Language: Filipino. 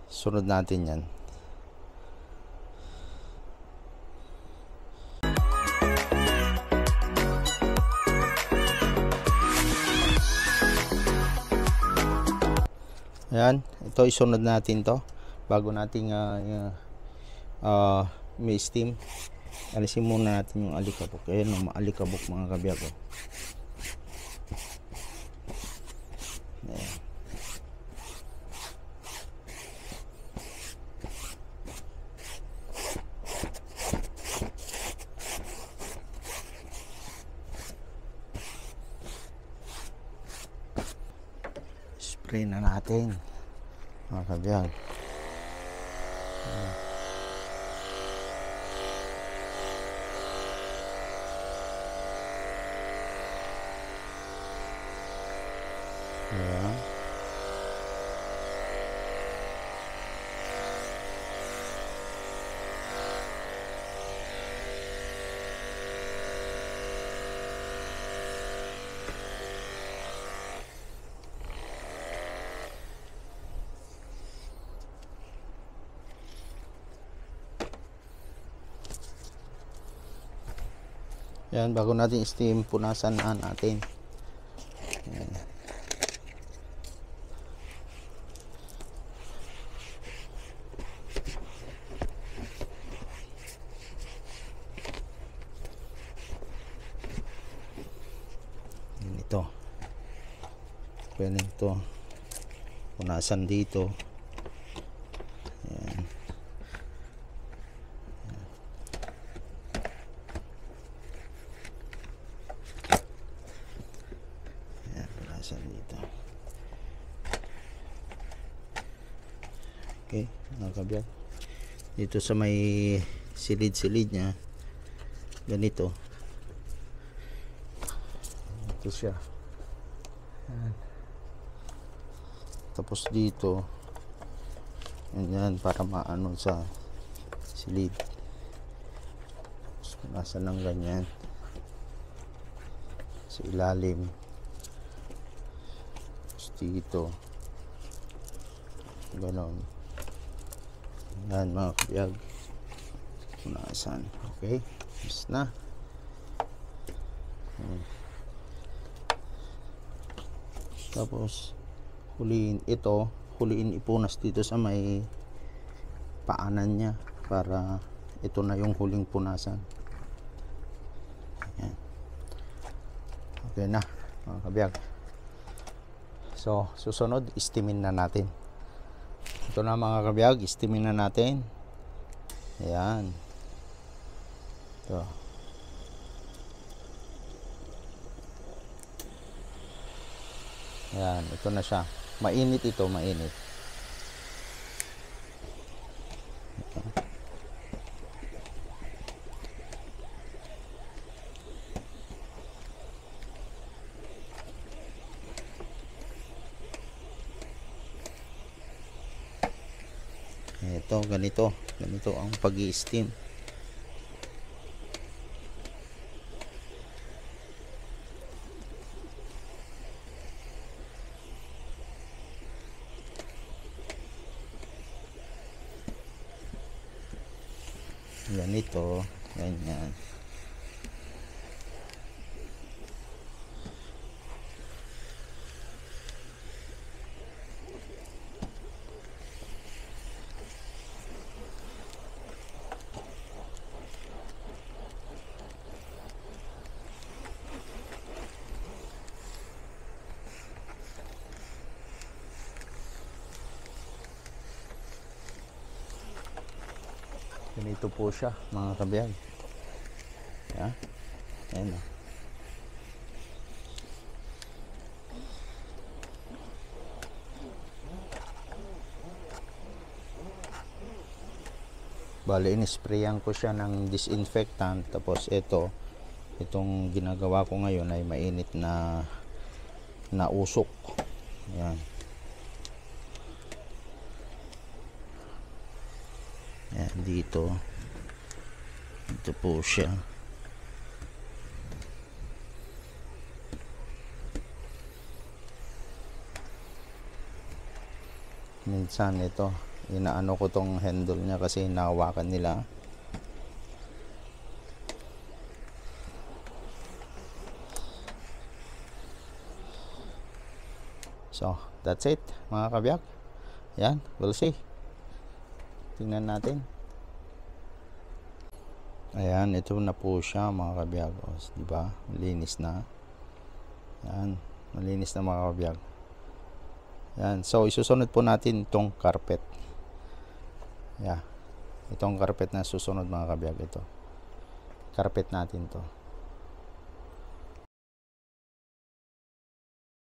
Sunod natin yan. Ayan, ito isunod natin to bago nating may steam. Alisin muna natin yung alikabok. Ayan yung alikabok mga kabiyag. Ayan. Spray na natin mga kabiyag. Ayan. Yan, bago natin steam, punasan na natin. Yan. Yan ito. Pwede ito. Punasan dito. Yan. Dito. Okay, nakabiyag. Dito sa may silid-silid niya, ganito. Ito siya. Ayan. Tapos dito, yan para maano sa silid. Tapos nasa lang ganyan sa ilalim. Dito ganon. Yan mga kabiyag, punasan. Okay, yes na. Tapos huliin ito, huliin ipunas dito sa may paanan niya para ito na yung huling punasan. Yan. Okay na mga kabiyag. So, susunod, steamin na natin. Ito na mga kabiyag, steamin na natin. Ayan. Ito. Ayan, ito na siya. Mainit ito, mainit. Ito. Ito, ganito ang pag-i-steam. Ganito, ganyan. Ganito po siya mga kabiyag. Yeah. Ayan o. Bale, in-sprayan ko siya ng disinfectant. Tapos itong ginagawa ko ngayon ay mainit na usok. Ayan. Ayan, dito po siya. Minsan ito inaano ko tong handle niya kasi hinahawakan nila. So that's it mga kabiyak. Yan, we'll see. Tingnan natin. Ayan, ito na po siya mga kabiyak. O, diba? Malinis na. Yan, malinis na mga kabiyak. Yan, so isusunod po natin itong carpet. Yeah. Itong carpet na susunod mga kabiyak, ito. Carpet natin to.